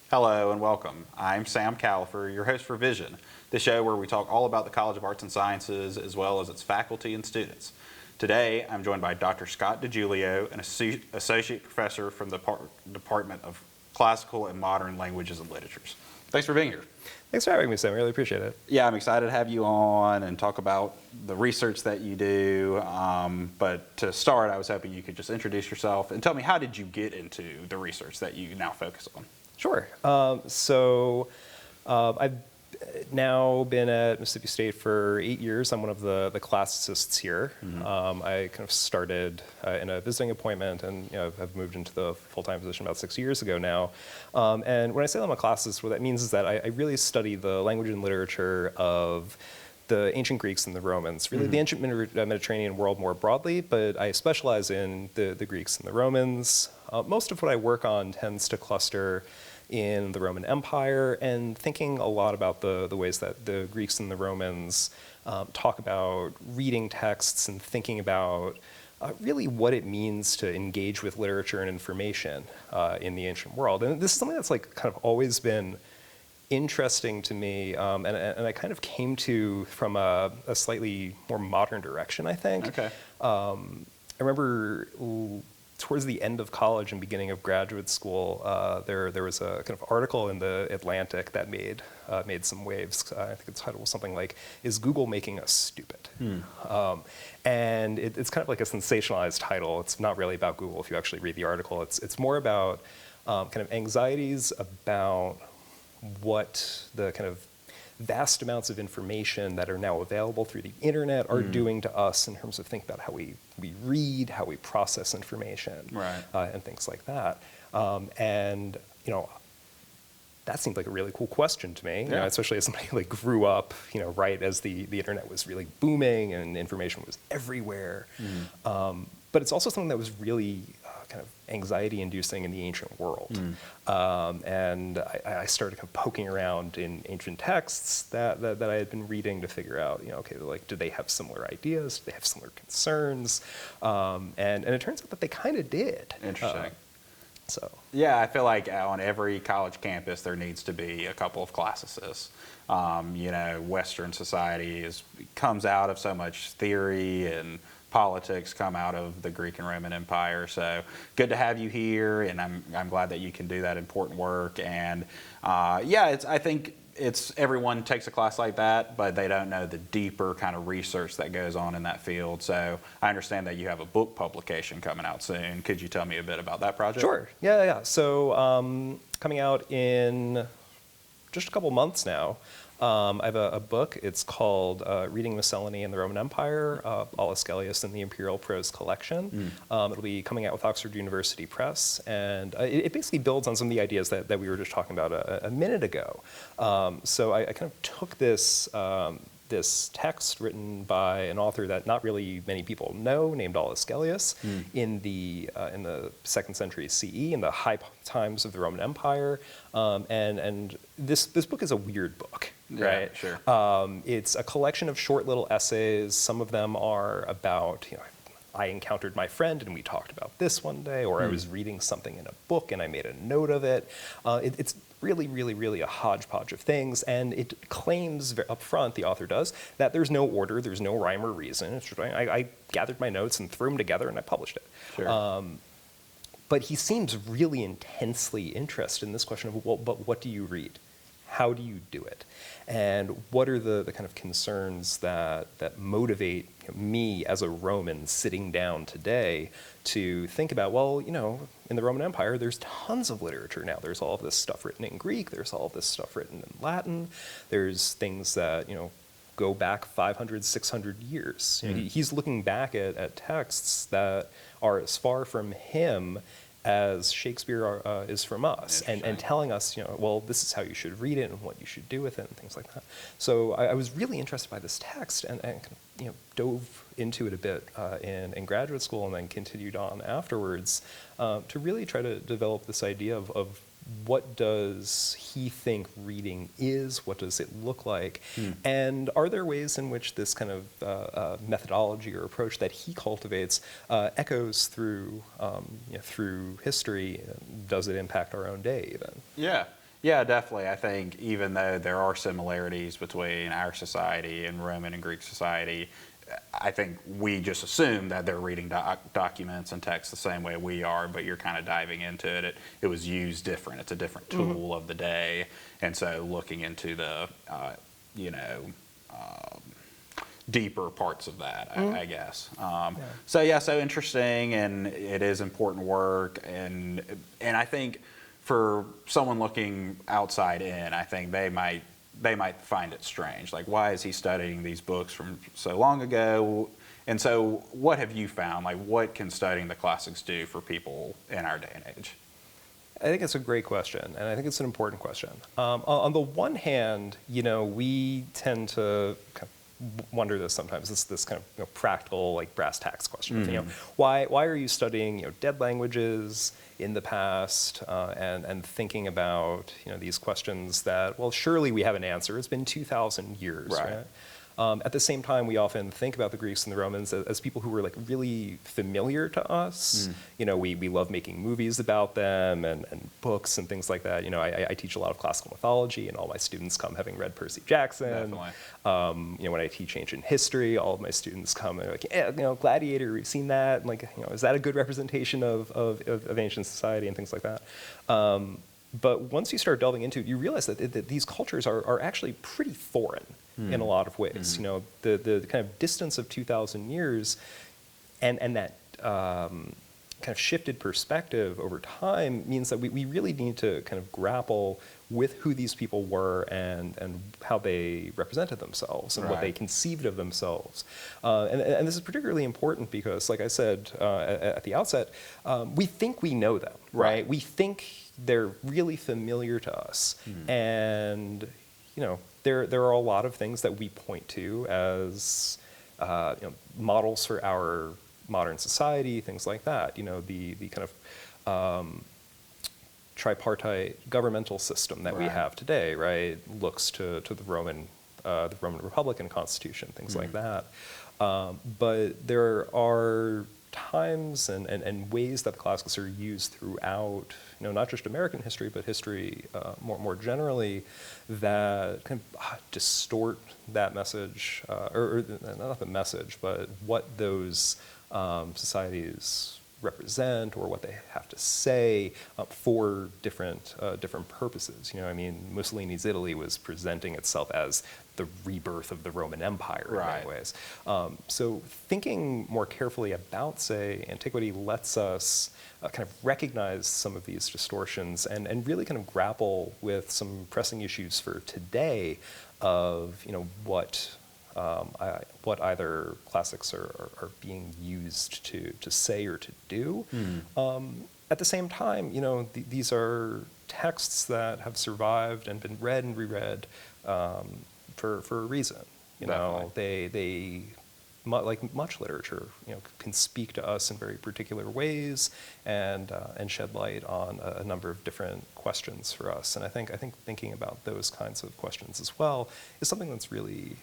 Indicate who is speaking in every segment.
Speaker 1: Hello and welcome. I'm Sam Califer, your host for Vision, the show where we talk all about the College of Arts and Sciences as well as its faculty and students. Today, I'm joined by Dr. Scott Digiulio, an associate professor from the Department of Classical and Modern Languages and Literatures. Thanks for being here.
Speaker 2: Thanks for having me, Sam. I really appreciate it.
Speaker 1: Yeah, I'm excited to have you on and talk about the research that you do. But to start, I was hoping you could just introduce yourself and tell me, how did you get into the research that you now focus on?
Speaker 2: Sure. I've now been at Mississippi State for 8 years. I'm one of the classicists here. I kind of started in a visiting appointment and have moved into the full-time position about 6 years ago now. And when I say I'm a classicist, what that means is that I really study the language and literature of the ancient Greeks and the Romans, really the ancient Mediterranean world more broadly, but I specialize in the Greeks and the Romans. Most of what I work on tends to cluster in the Roman Empire and thinking a lot about the ways that the Greeks and the Romans talk about reading texts and thinking about really what it means to engage with literature and information in the ancient world. And this is something that's like kind of always been interesting to me, and I kind of came to from a slightly more modern direction, I think.
Speaker 1: Okay.
Speaker 2: I remember towards the end of college and beginning of graduate school, there was a kind of article in the Atlantic that made some waves. I think its title was something like, "Is Google Making Us Stupid?" And it's kind of like a sensationalized title. It's not really about Google if you actually read the article. It's more about kind of anxieties about what the kind of vast amounts of information that are now available through the internet are doing to us in terms of thinking about how we read, how we process information,
Speaker 1: Right.
Speaker 2: And things like that. And that seemed like a really cool question to me, especially as somebody who like grew up, right as the internet was really booming and information was everywhere. But it's also something that was really kind of anxiety-inducing in the ancient world. And I started kind of poking around in ancient texts that I had been reading to figure out, do they have similar ideas? Do they have similar concerns? And it turns out that they kind of did.
Speaker 1: Interesting.
Speaker 2: Yeah,
Speaker 1: I feel like on every college campus there needs to be a couple of classicists. Western society comes out of so much theory, and politics come out of the Greek and Roman Empire. So good to have you here, and I'm glad that you can do that important work. And I think everyone takes a class like that, but they don't know the deeper kind of research that goes on in that field. So I understand that you have a book publication coming out soon. Could you tell me a bit about that project?
Speaker 2: Sure. Yeah. So coming out in just a couple months now. I have a book. It's called Reading Miscellany in the Roman Empire, Aulus Gellius and the Imperial Prose Collection. It'll be coming out with Oxford University Press, and it basically builds on some of the ideas that we were just talking about a minute ago. So I kind of took this text written by an author that not really many people know, named Aulus Gellius, in the 2nd century CE, in the high times of the Roman Empire. And this book is a weird book, right?
Speaker 1: Sure.
Speaker 2: It's a collection of short little essays. Some of them are about, I encountered my friend and we talked about this one day, or I was reading something in a book and I made a note of it. It's really, really, really a hodgepodge of things, and it claims up front, the author does, that there's no order, there's no rhyme or reason. It's just, I gathered my notes and threw them together and I published it.
Speaker 1: Sure.
Speaker 2: But he seems really intensely interested in this question of, well, but what do you read? How do you do it? And what are the kind of concerns that motivate me as a Roman sitting down today to think about, well, in the Roman Empire, there's tons of literature now. There's all of this stuff written in Greek. There's all of this stuff written in Latin. There's things that, go back 500, 600 years. He's looking back at texts that are as far from him as Shakespeare is from us, and telling us, well, this is how you should read it and what you should do with it and things like that. So I was really interested by this text and dove into it a bit in graduate school and then continued on afterwards to really try to develop this idea of what does he think reading is? What does it look like? And are there ways in which this kind of methodology or approach that he cultivates echoes through through history? Does it impact our own day even?
Speaker 1: Yeah, Yeah, definitely. I think even though there are similarities between our society and Roman and Greek society, I think we just assume that they're reading documents and texts the same way we are, but you're kind of diving into it. It was used different. It's a different tool of the day. And so looking into the, you know, deeper parts of that, I guess. So yeah, so interesting, and it is important work, and I think for someone looking outside in, I think they might find it strange. Like, why is he studying these books from so long ago? And so, what have you found? Like, what can studying the classics do for people in our day and age?
Speaker 2: I think it's a great question, and I think it's an important question. On the one hand, you know, we tend to kind of wonder this sometimes. This kind of, you know, practical, like brass tacks question. You know, why are you studying, you know, dead languages in the past, and thinking about, you know, these questions that, well, surely we have an answer. It's been 2,000 years, right? At the same time, we often think about the Greeks and the Romans as people who were like really familiar to us. You know, we love making movies about them and books and things like that. You know, I teach a lot of classical mythology, and all my students come having read Percy Jackson.
Speaker 1: Definitely.
Speaker 2: You know, when I teach ancient history, all of my students come and they're like, yeah, you know, Gladiator, we've seen that. And like, you know, is that a good representation of ancient society and things like that? But once you start delving into it, you realize that these cultures are actually pretty foreign in a lot of ways. You know, the kind of distance of 2,000 years and that kind of shifted perspective over time means that we really need to kind of grapple with who these people were and how they represented themselves and what they conceived of themselves. And this is particularly important because, like I said at the outset, we think we know them, right? We think they're really familiar to us. And, you know, there are a lot of things that we point to as you know, models for our modern society, things like that. You know, the kind of tripartite governmental system that we have today, right, looks to the Roman Republican Constitution, things like that. But there are times and ways that the classics are used throughout, you know, not just American history, but history more generally, that kind of distort that message, or not the message, but what those societies represent or what they have to say for different purposes. You know, I mean, Mussolini's Italy was presenting itself as the rebirth of the Roman Empire in many ways. So thinking more carefully about, say, antiquity lets us kind of recognize some of these distortions and really kind of grapple with some pressing issues for today of, you know, what either classics are being used to say or to do. At the same time, you know, these are texts that have survived and been read and reread for a reason. You know, they like much literature, you know, can speak to us in very particular ways and shed light on a number of different questions for us. And I think thinking about those kinds of questions as well is something that's really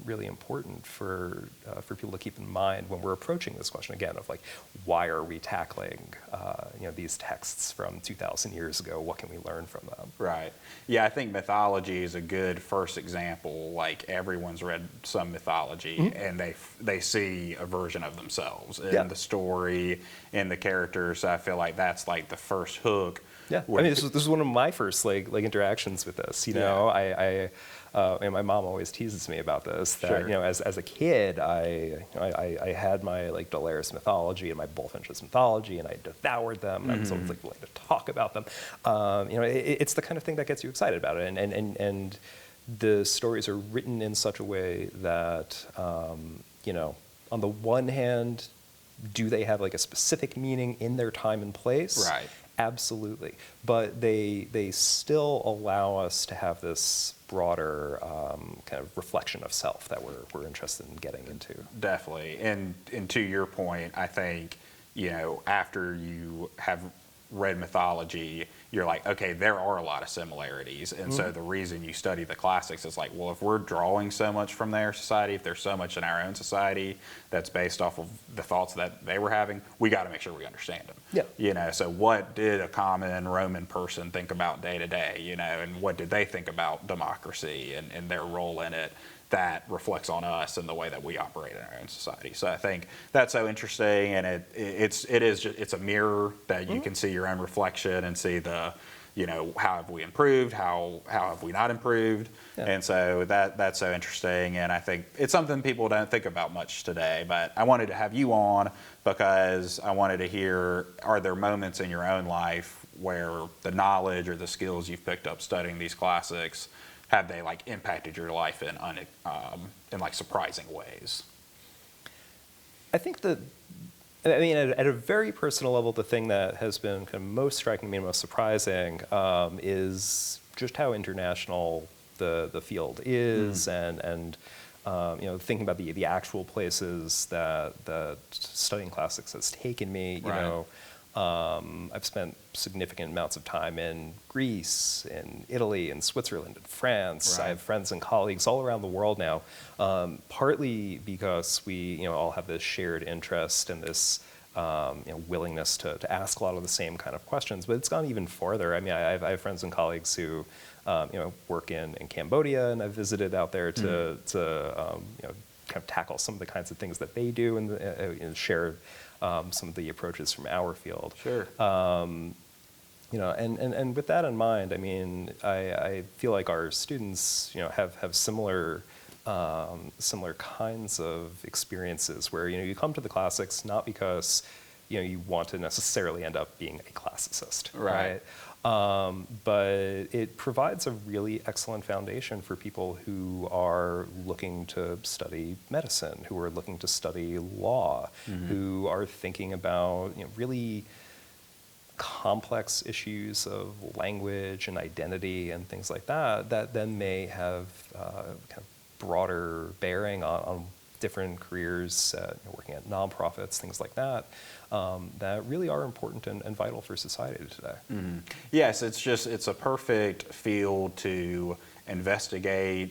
Speaker 2: really important for people to keep in mind when we're approaching this question again of like, why are we tackling you know, these texts from 2,000 years ago? What can we learn from them? Right.
Speaker 1: Yeah, I think mythology is a good first example. Like, everyone's read some mythology, and they see a version of themselves in the story, in the characters. I feel like that's like the first hook.
Speaker 2: Yeah, I mean, this was one of my first like interactions with this. You know, and my mom always teases me about this. That you know, as a kid, I had my like Dolores mythology and my Bullfinch's mythology, and I devoured them. And I was always like willing to talk about them. You know, it's the kind of thing that gets you excited about it, and the stories are written in such a way that you know, on the one hand, do they have like a specific meaning in their time and place?
Speaker 1: Right.
Speaker 2: Absolutely. But they still allow us to have this broader kind of reflection of self that we're interested in getting into.
Speaker 1: Definitely. And to your point, I think, you know, after you have read mythology, you're like, okay, there are a lot of similarities. And so the reason you study the classics is like, well, if we're drawing so much from their society, if there's so much in our own society that's based off of the thoughts that they were having, we got to make sure we understand them.
Speaker 2: Yeah.
Speaker 1: You know, so what did a common Roman person think about day to day, you know, and what did they think about democracy and their role in it? That reflects on us and the way that we operate in our own society. So I think that's so interesting, and it's a mirror that you can see your own reflection and see the, you know, how have we improved, how have we not improved, and so that's so interesting, and I think it's something people don't think about much today. But I wanted to have you on because I wanted to hear, are there moments in your own life where the knowledge or the skills you've picked up studying these classics, have they like impacted your life in like surprising ways?
Speaker 2: I think that, I mean, at a very personal level, the thing that has been kind of most striking to me and most surprising is just how international the field is, and you know, thinking about the actual places that studying classics has taken me. You know, I've spent significant amounts of time in Greece, in Italy, in Switzerland, in France. I have friends and colleagues all around the world now, partly because we all have this shared interest and this willingness to ask a lot of the same kind of questions. But it's gone even farther. I mean, I have friends and colleagues who work in Cambodia, and I've visited out there to kind of tackle some of the kinds of things that they do and share some of the approaches from our field.
Speaker 1: Sure.
Speaker 2: And with that in mind, I mean, I feel like our students, have similar kinds of experiences where, you come to the classics not because, you want to necessarily end up being a classicist, right? But it provides a really excellent foundation for people who are looking to study medicine, who are looking to study law, who are thinking about really complex issues of language and identity and things like that, that then may have kind of broader bearing on different careers, working at nonprofits, things like that, that really are important and vital for society today.
Speaker 1: Yes, it's a perfect field to investigate,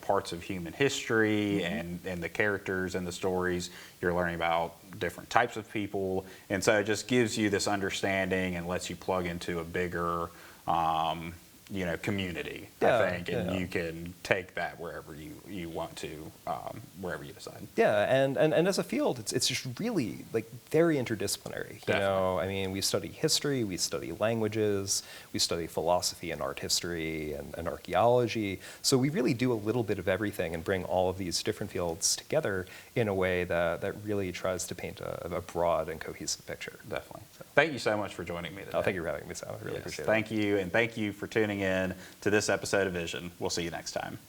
Speaker 1: parts of human history and the characters and the stories. You're learning about different types of people, and so it just gives you this understanding and lets you plug into a bigger community, I think, and you can take that wherever you want to, wherever you decide.
Speaker 2: Yeah, and as a field, it's just really like very interdisciplinary.
Speaker 1: Definitely.
Speaker 2: I mean, we study history, we study languages, we study philosophy and art history and archaeology. So we really do a little bit of everything and bring all of these different fields together in a way that really tries to paint a broad and cohesive picture.
Speaker 1: Definitely. So, thank you so much for joining me today.
Speaker 2: Oh, thank you for having me, Sam. I really appreciate it.
Speaker 1: Thank you, and thank you for tuning in to this episode of Vision. We'll see you next time.